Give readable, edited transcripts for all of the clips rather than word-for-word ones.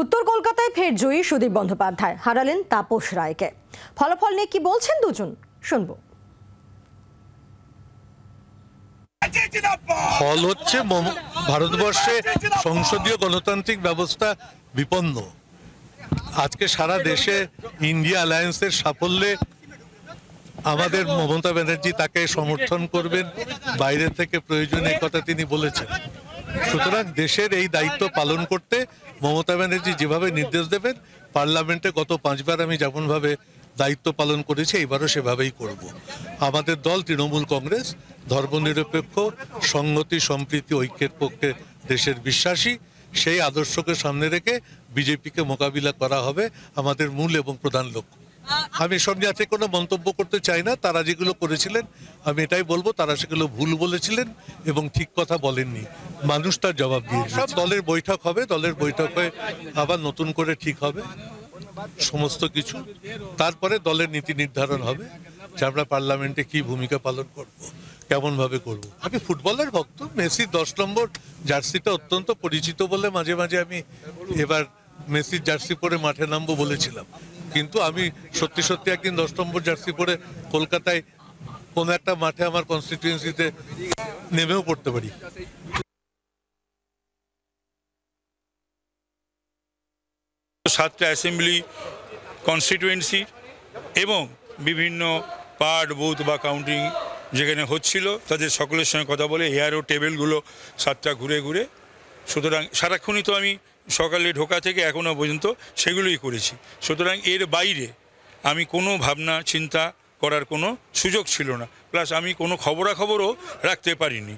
উত্তর কলকাতায় ফের জয়ী সুদীপ বন্দ্যোপাধ্যায়, হারালেন তাপস রায়কে। ফলাফল নিয়ে কি বলছেন দুজন, শুনবো। ফল হচ্ছে ভারতবর্ষে সংসদীয় গণতান্ত্রিক ব্যবস্থা বিপন্ন। আজকে সারা দেশে ইন্ডিয়া অ্যালায়েন্সের সাফল্যে আমাদের মমতা ব্যানার্জি তাকে সমর্থন করবেন, বাইরে থেকে প্রয়োজনে কথা তিনি বলেছেন। সুতরাং দেশের এই দায়িত্ব পালন করতে মমতা ব্যানার্জি যেভাবে নির্দেশ দেবেন, পার্লামেন্টে গত 5 বার আমি যেমনভাবে দায়িত্ব পালন করেছি, এইবারও সেভাবেই করব। আমাদের দল তৃণমূল কংগ্রেস ধর্মনিরপেক্ষ, সংহতি, সম্প্রীতি, ঐক্যের পক্ষে দেশের বিশ্বাসী। সেই আদর্শকে সামনে রেখে বিজেপিকে মোকাবিলা করা হবে আমাদের মূল এবং প্রধান লক্ষ্য। আমি সব নিয়ে কোনো মন্তব্য করতে চাই না। তারা যেগুলো করেছিলেন আমি এটাই বলবো, তারা সেগুলো ভুল বলেছিলেন এবং ঠিক কথা বলেননি। মানুষ তার জবাব দিয়ে সব দলের বৈঠক হবে, দলের বৈঠকে আবার নতুন করে ঠিক হবে সমস্ত কিছু। তারপরে দলের নীতি নির্ধারণ হবে যে আমরা পার্লামেন্টে কি ভূমিকা পালন করব, কেমন ভাবে করব। আমি ফুটবলের ভক্ত। মেসির 10 নম্বর জার্সিটা অত্যন্ত পরিচিত বলে মাঝে মাঝে আমি এবার মেসির জার্সি পরে মাঠে নামবো বলেছিলাম। কিন্তু আমি সত্যি সত্যি একদিন 10 নম্বর জার্সি পরে কলকাতায় কোনো একটা মাঠে আমার কনস্টিটিউয়েন্সিতে নেমেও পড়তে পারি। 7টা অ্যাসেম্বলি কনস্টিটিউয়েন্সি এবং বিভিন্ন পার্ট, বুথ বা কাউন্টিং যেখানে হচ্ছিল তাদের সকলের সঙ্গে কথা বলে হেয়ারও টেবিলগুলো 7টা ঘুরে ঘুরে, সুতরাং সারাক্ষণই তো আমি সকালে ঢোকা থেকে এখনও পর্যন্ত সেগুলোই করেছি। সুতরাং এর বাইরে আমি কোনো ভাবনা চিন্তা করার কোনো সুযোগ ছিল না, প্লাস আমি কোনো খবরাখবরও রাখতে পারিনি।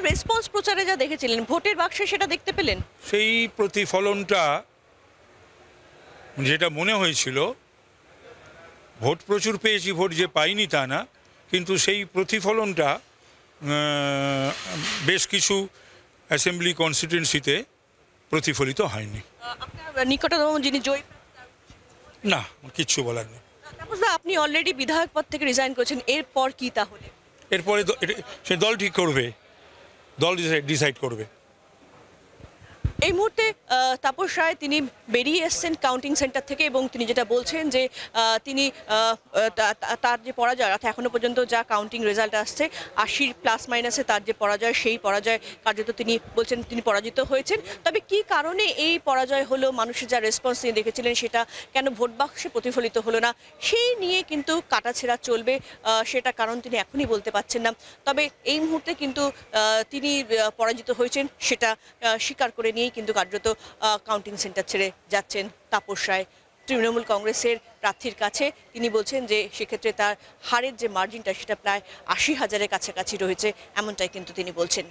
রেসপন্স প্রচারে যা দেখেছিলেন ভোটের বাক্সে, সেটা দেখতে পেলেন? সেই প্রতিফলনটা যেটা মনে হয়েছিল, ভোট প্রচুর পেয়েছি, ভোট যে পাইনি তা না, কিন্তু সেই প্রতিফলনটা বেশ কিছু অ্যাসেম্বলি কনস্টিটিউয়েন্সিতে প্রতিফলিত হয়নি। আপনার নিকটতম যিনি জয়ী, না কিচ্ছু বলার নেই। আপনি অলরেডি বিধায়ক পদ থেকে রিজাইন করেছেন, এরপর কি তাহলে? এরপরে সে দল ঠিক করবে, দল ডিসাইড করবে। এই মুহূর্তে তাপস রায় তিনি বেরিয়ে এসছেন কাউন্টিং সেন্টার থেকে এবং তিনি যেটা বলছেন যে তিনি তার যে পরাজয়, অর্থাৎ এখনও পর্যন্ত যা কাউন্টিং রেজাল্ট আসছে 80± তার যে পরাজয়, সেই পরাজয় কার্যত তিনি বলছেন তিনি পরাজিত হয়েছেন। তবে কি কারণে এই পরাজয় হলো, মানুষের যা রেসপন্স তিনি দেখেছিলেন সেটা কেন ভোট বাক্সে প্রতিফলিত হলো না, সেই নিয়ে কিন্তু কাটাছেঁড়া চলবে। সেটা কারণ তিনি এখনই বলতে পারছেন না। তবে এই মুহূর্তে কিন্তু তিনি পরাজিত হয়েছেন সেটা স্বীকার করে নিয়ে কিন্তু কার্যত কাউন্টিং সেন্টার ছেড়ে যাচ্ছেন তাপস রায় তৃণমূল কংগ্রেসের প্রার্থীর কাছে। তিনি বলছেন যে সেক্ষেত্রে তার হারের যে মার্জিনটা সেটা প্রায় 80,000-এর কাছাকাছি রয়েছে, এমনটাই কিন্তু তিনি বলছেন।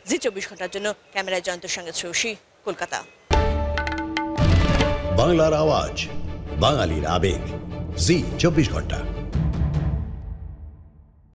জি 24 ঘন্টার জন্য ক্যামেরায় জয়ন্তের সঙ্গে শ্রেয়সী, কলকাতা। বাংলার আওয়াজ, বাঙালির আবেগ, জি 24 ঘন্টা।